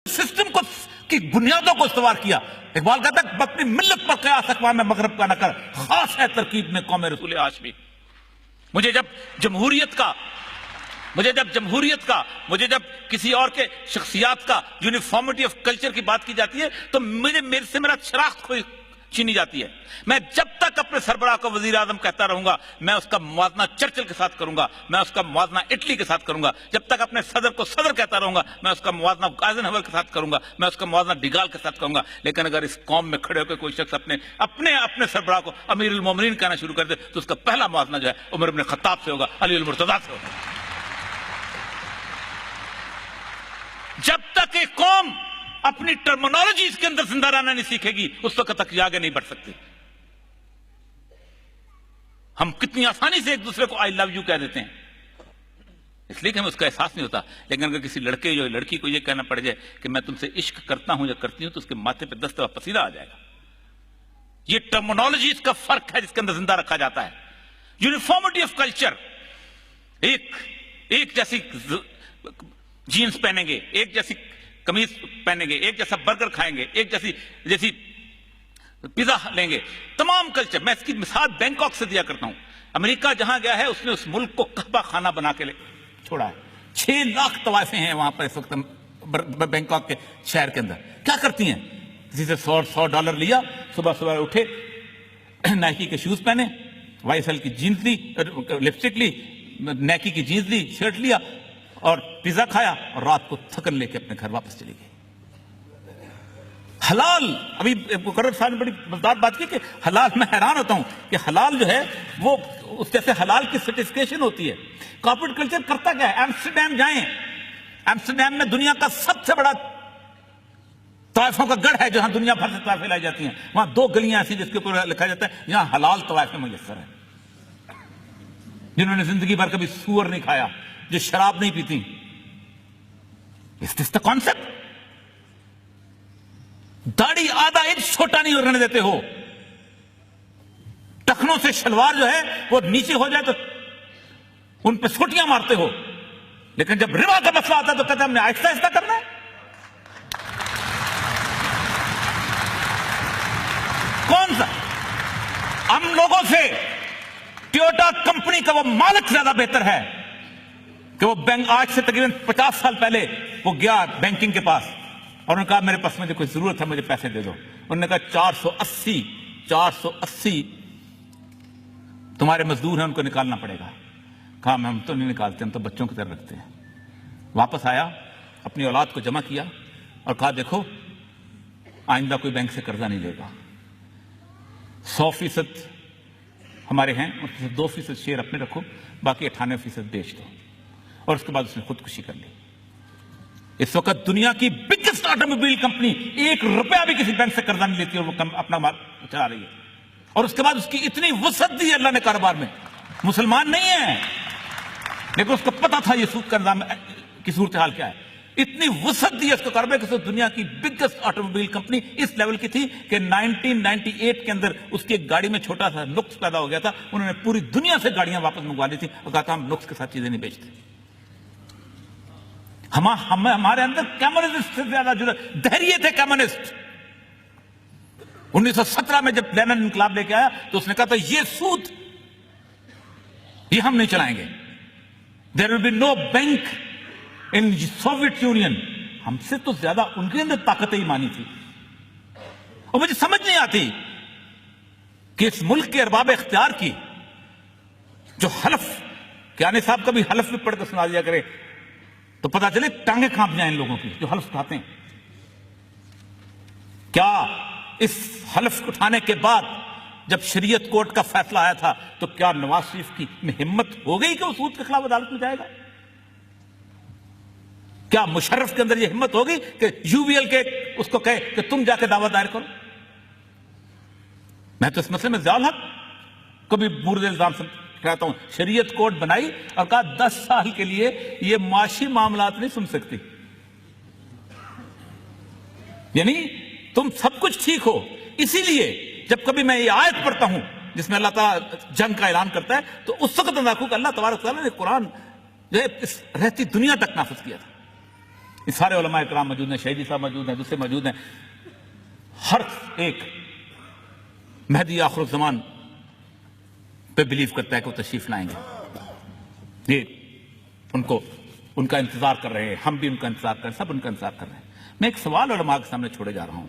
System کو کی بنیادوں کو استوار کیا. اقبال کہتا ہے اپنی ملت پر قیاس اقوام مغرب کا نہ کر، خاص ہے ترکیب میں قوم رسول ہاشمی. مجھے جب جمہوریت کا مجھے جب کسی اور کے شخصیات کا یونیفارمٹی آف کلچر کی بات کی جاتی ہے تو میرے سے میرا شناخت چھینی جاتی ہے. میں جب تک اپنے سربراہ کو وزیر اعظم کہتا رہوں گا، میں اس کا موازنہ چرچل کے ساتھ کروں گا، میں اس کا موازنہ اٹلی کے ساتھ کروں گا. جب تک اپنے صدر کو صدر کہتا رہوں گا، میں اس کا موازنہ آئزنہاور کے ساتھ کروں گا، میں اس کا موازنہ ڈیگال کے ساتھ کروں گا. لیکن اگر اس قوم میں کھڑے ہو کے کوئی شخص اپنے سربراہ کو امیر المومنین کہنا شروع کر دے تو اس کا پہلا موازنہ جو ہے عمر بن خطاب سے ہوگا، علی المرتضیٰ سے ہوگا. جب تک ایک قوم اپنی ٹرمینالوجی اس کے اندر زندہ رہنا نہیں سیکھے گی، اس وقت تک یہ آگے نہیں بڑھ سکتی. ہم کتنی آسانی سے ایک دوسرے کو آئی لو یو کہہ دیتے ہیں، اس لیے کہ ہمیں اس کا احساس نہیں ہوتا. لیکن اگر کسی لڑکی کو یہ کہنا پڑ جائے کہ میں تم سے عشق کرتا ہوں یا کرتی ہوں تو اس کے ماتھے پہ 10 دفعہ پسینہ آ جائے گا. یہ ٹرمینالوجی کا فرق ہے جس کے اندر زندہ رکھا جاتا ہے. یونیفارمٹی آف کلچر، ایک جیسی جینز پہنیں گے، ایک جیسی قمیض پہنیں گے، ایک جیسا برگر کھائیں گے، ایک جیسی پیزا لیں گے. تمام کلچر. میں اس کی مثال بینکاک سے دیا کرتا ہوں. امریکہ جہاں گیا ہے اس نے اس ملک کو کعبہ خانہ بنا کے چھوڑا ہے. 6 لاکھ طوائفیں ہیں وہاں پر اس وقت بینکاک کے شہر کے اندر. کیا کرتی ہیں؟ کسی سے $100 لیا، صبح اٹھے، نائکی کے شوز پہنے، YSL کی جینز لی، لپسٹک لی، نائکی کی جینز لی، شرٹ لیا اور پیزا کھایا اور رات کو تھکن لے کے اپنے گھر واپس چلی گئی. حلال، ابھی مقرر صاحب نے بڑی مزدار بات کی کہ حلال، میں حیران ہوتا ہوں کہ حلال جو ہے وہ اس جیسے حلال کی سرٹیفکیشن ہوتی ہے. کارپوریٹ کلچر کرتا کیا ہے؟ ایمسٹرڈیم جائیں، ایمسٹرڈیم میں دنیا کا سب سے بڑا طوائفوں کا گڑھ ہے جہاں دنیا بھر سے طوائفیں لائی جاتی ہیں. وہاں 2 گلیاں ایسی جس کے اوپر لکھا جاتا ہے یہاں حلال طوائفیں میسر ہیں. جنہوں نے زندگی بھر کبھی سور نہیں کھایا، جو شراب نہیں پیتی. Is this the concept? داڑھی آدھا انچ چھوٹا نہیں رہنے دیتے ہو. ٹخنوں سے شلوار جو ہے وہ نیچے ہو جائے تو ان پہ سوٹیاں مارتے ہو. لیکن جب ربا کا مسئلہ آتا ہے تو کہتے ہیں ہم نے آہستہ آہستہ کرنا ہے. کون سا؟ ہم لوگوں سے ٹویوٹا کمپنی کا وہ مالک زیادہ بہتر ہے کہ وہ بینک آج سے تقریباً 50 سال پہلے وہ گیا بینکنگ کے پاس اور انہوں نے کہا میرے پاس مجھے کوئی ضرورت ہے، مجھے پیسے دے دو. انہوں نے کہا 480 تمہارے مزدور ہیں، ان کو نکالنا پڑے گا. کہا ہم تو نہیں نکالتے، ہم تو بچوں کی طرح رکھتے ہیں. واپس آیا، اپنی اولاد کو جمع کیا اور کہا دیکھو آئندہ کوئی بینک سے قرضہ نہیں لے گا. 100% ہمارے ہیں، اس سے 2% شیئر اپنے رکھو، باقی 98% بیچ دو. اور اس کے بعد اس نے خودکشی کر لی. اس وقت دنیا کی بگیسٹ آٹوموبائل کمپنی 1 روپیہ بھی کسی بینک سے قرضہ نہیں لیتی اور وہ اپنا مال چلا رہی ہے. اور اس کے بعد اس کی اتنی وسعت دی اللہ نے کاروبار میں. مسلمان نہیں ہے لیکن اس کو پتا تھا یہ سود کا نظام کی صورتحال کیا ہے. اتنی وسعت دی اس کو کاروبار کہ دنیا کی بگیسٹ آٹوموبائل کمپنی اس لیول کی تھی کہ 1998 کے اندر اس کی ایک گاڑی میں چھوٹا سا نقص پیدا ہو گیا تھا. انہوں نے پوری دنیا سے گاڑیاں واپس منگوا لی تھی اور کہا تھا ہم نقص کے ساتھ چیزیں نہیں بیچتے. ہمارے اندر کمیونسٹ سے زیادہ دہریے تھے. کمیونسٹ 1917 میں جب لینن انقلاب لے کے آیا تو اس نے کہا تھا یہ سود یہ ہم نہیں چلائیں گے. There will be no bank in Soviet Union. ہم سے تو زیادہ ان کے اندر طاقت ایمانی تھی. اور مجھے سمجھ نہیں آتی کہ اس ملک کے ارباب اختیار کی جو حلف، کیانی صاحب کا بھی حلف بھی پڑھ کے سنا دیا کرے تو پتا چلے ٹانگیں کانپ جائیں ان لوگوں کی جو حلف اٹھاتے ہیں. کیا اس حلف اٹھانے کے بعد جب شریعت کورٹ کا فیصلہ آیا تھا تو کیا نواز شریف کی ہمت ہو گئی کہ وہ سود کے خلاف عدالت میں جائے گا؟ کیا مشرف کے اندر یہ ہمت ہوگی کہ UBL کے اس کو کہے کہ تم جا کے دعویٰ دائر کرو؟ میں تو اس مسئلے میں ضیاء الحق کو بھی مورد الزام سے کہتا ہوں. شریعت کورٹ بنائی اور کہا 10 سال کے لیے یہ معاشی معاملات نہیں سن سکتی. یعنی تم سب کچھ ٹھیک ہو. اسی لیے جب کبھی میں یہ آیت پڑھتا ہوں جس میں اللہ تعالیٰ جنگ کا اعلان کرتا ہے تو اس وقت اندازہ کہ اللہ تبارک تعالیٰ نے قرآن جو ہے اس رہتی دنیا تک نافذ کیا تھا. یہ سارے علماء کرام موجود ہیں، شہیدی صاحب موجود ہیں، دوسرے موجود ہیں. ہر ایک مہدی آخر الزمان پہ بلیو کرتا ہے کہ وہ تشریف لائیں گے. یہ ان کا انتظار کر رہے ہیں، ہم بھی ان کا انتظار کر رہے ہیں، سب ان کا انتظار کر رہے ہیں. میں ایک سوال علماء کے سامنے چھوڑے جا رہا ہوں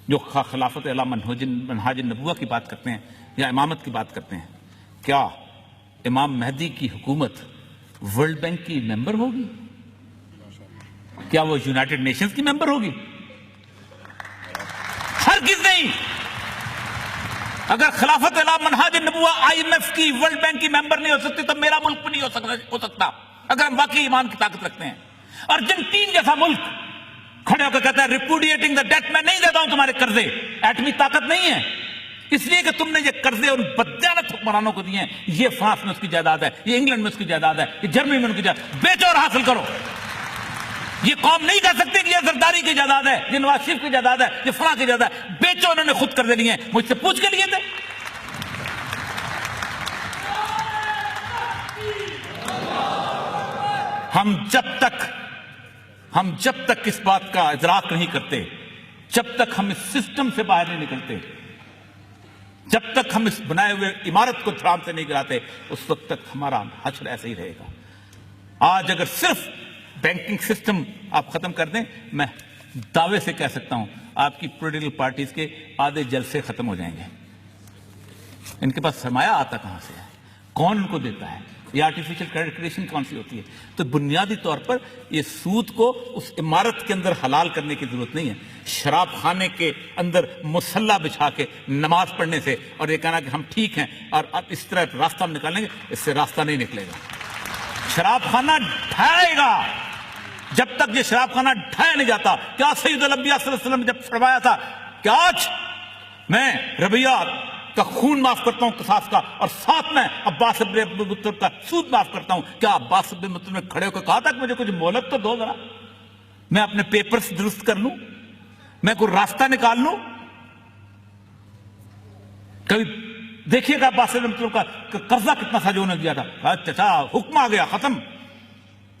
جو خلافت اعلیٰ منہاج النبوہ کی بات کرتے ہیں یا امامت کی بات کرتے ہیں. کیا امام مہدی کی حکومت ورلڈ بینک کی ممبر ہوگی؟ کیا وہ یونائٹڈ نیشنز کی ممبر ہوگی؟ ہرگز نہیں. اگر خلافت اعلیٰ منہاج النبوہ IMF کی، ورلڈ بینک کی ممبر نہیں ہو سکتی تو میرا ملک بھی نہیں ہو سکتا اگر ہم واقعی ایمان کی طاقت رکھتے ہیں. ارجنٹین جیسا ملک کھڑے ہو کے کہتا ہے ریپوڈیٹنگ دا ڈیٹ، میں نہیں دیتا ہوں تمہارے قرضے. ایٹمی طاقت نہیں ہے اس لیے کہ تم نے یہ قرضے ان بددیانت حکمرانوں کو دیے ہیں. یہ فرانس میں اس کی جائیداد ہے، یہ انگلینڈ میں اس کی جائیداد ہے، یہ جرمنی میں ان کی جائیداد. بیچو اور حاصل کرو. یہ قوم نہیں کہہ سکتی کہ یہ زرداری کی جائیداد ہے، یہ نواز شریف کی جائیداد ہے، یہ فلاں کی جائیداد ہے. بیچو. انہوں نے خود قرضے لیے ہیں، مجھ سے پوچھ کے لیے تھے. ہم جب تک اس بات کا ادراک نہیں کرتے، جب تک ہم اس سسٹم سے باہر نہیں نکلتے، جب تک ہم اس بنائے ہوئے عمارت کو دھرام سے نہیں گراتے، اس وقت تک ہمارا حشر ایسے ہی رہے گا. آج اگر صرف بینکنگ سسٹم آپ ختم کر دیں، میں دعوے سے کہہ سکتا ہوں آپ کی پولیٹیکل پارٹیز کے آدھے جلسے ختم ہو جائیں گے. ان کے پاس سرمایہ آتا کہاں سے ہے؟ کون ان کو دیتا ہے؟ یہ آرٹیفیشل کریڈٹ کریشن کون سی ہوتی ہے؟ تو بنیادی طور پر یہ سود کو اس عمارت کے اندر حلال کرنے کی ضرورت نہیں ہے. شراب خانے کے اندر مسلح بچھا کے نماز پڑھنے سے اور یہ کہنا کہ ہم ٹھیک ہیں اور اب اس طرح راستہ ہم نکالیں گے، اس سے راستہ نہیں نکلے گا. شراب خانہ ڈھائے گا. جب تک یہ شراب خانہ ڈھایا نہیں جاتا، کیا سید الانبیاء صلی اللہ علیہ وسلم نے جب فرمایا تھا کہ آج میں ربیہ کا خون معاف کرتا ہوں قصاص کا، اور ساتھ میں عباس ابن عبد المطلب کا سود معاف کرتا ہوں، کیا عباس ابن مطلب نے کھڑے ہو کے کہا تھا کہ مجھے کچھ مہلت تو دو ذرا، میں اپنے پیپرز درست کر لوں، میں کوئی راستہ نکال لوں؟ کبھی دیکھیے گا عباس ابن مطلب کا قرضہ کتنا تھا جو انہوں نے دیا تھا. چچا حکم آ گیا، ختم.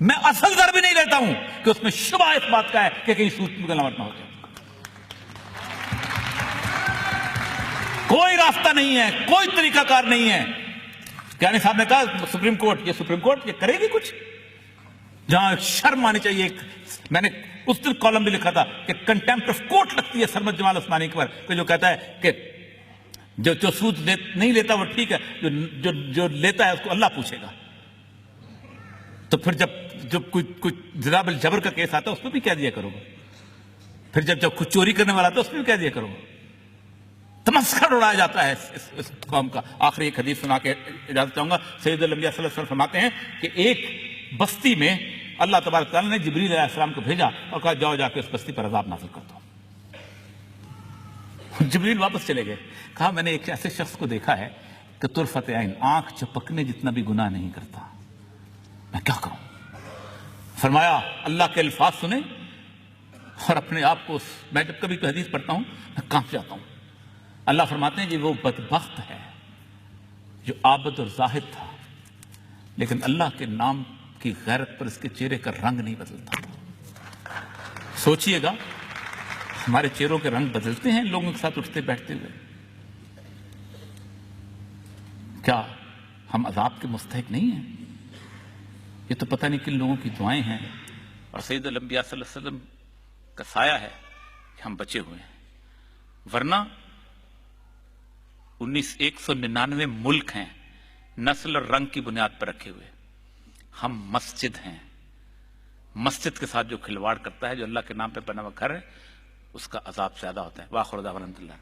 میں اصل در بھی نہیں لیتا ہوں کہ اس میں شبہ اس بات کا ہے کہ کہیں سود کی گلاوٹ نہ ہو جائے. کوئی راستہ نہیں ہے، کوئی طریقہ کار نہیں ہے. کیانی صاحب نے کہا سپریم کورٹ یہ کرے گی کچھ؟ جہاں شرم آنی چاہیے. میں نے اس دن کالم بھی لکھا تھا کہ کنٹیمپٹ آف کورٹ لگتی ہے سرمد جمال عثمانی کے پر، جو کہتا ہے کہ جو سود نہیں لیتا وہ ٹھیک ہے، جو لیتا ہے اس کو اللہ پوچھے گا. تو پھر جب کوئی جناب الجبر کا کیس آتا ہے اس میں بھی کہہ دیا کرو گا. پھر جب کچھ چوری کرنے والا آتا ہے اس میں بھی کہہ دیا کرو گا. تمسخر اڑایا جاتا ہے اس قوم کا. آخری ایک حدیث سنا کے اجازت چاہوں گا. سید الانبیاء صلی اللہ علیہ وسلم فرماتے ہیں کہ ایک بستی میں اللہ تبارک تعالیٰ نے جبریل علیہ السلام کو بھیجا اور کہا جاؤ جا کے اس بستی پر عذاب نازل کر دو. جبریل واپس چلے گئے. کہا میں نے ایک ایسے شخص کو دیکھا ہے کہ طرفت عین، آنکھ چپکنے جتنا بھی گناہ نہیں کرتا، میں کیا کروں؟ فرمایا اللہ کے الفاظ سنیں اور اپنے آپ کو میں جب کبھی کوئی حدیث پڑھتا ہوں میں کانپ جاتا ہوں. اللہ فرماتے ہیں کہ وہ بدبخت ہے جو عابد اور زاہد تھا لیکن اللہ کے نام کی غیرت پر اس کے چہرے کا رنگ نہیں بدلتا. سوچئے گا ہمارے چہروں کے رنگ بدلتے ہیں لوگوں کے ساتھ اٹھتے بیٹھتے ہوئے. کیا ہم عذاب کے مستحق نہیں ہیں؟ یہ تو پتہ نہیں کن لوگوں کی دعائیں ہیں اور سید الانبیاء صلی اللہ علیہ وسلم کا سایہ ہے کہ ہم بچے ہوئے ہیں. ورنہ 199 ملک ہیں نسل اور رنگ کی بنیاد پر رکھے ہوئے. ہم مسجد ہیں. مسجد کے ساتھ جو کھلواڑ کرتا ہے، جو اللہ کے نام پہ بنا ہوا گھر ہے، اس کا عذاب زیادہ ہوتا ہے. وآخر دعوانا الحمدللہ.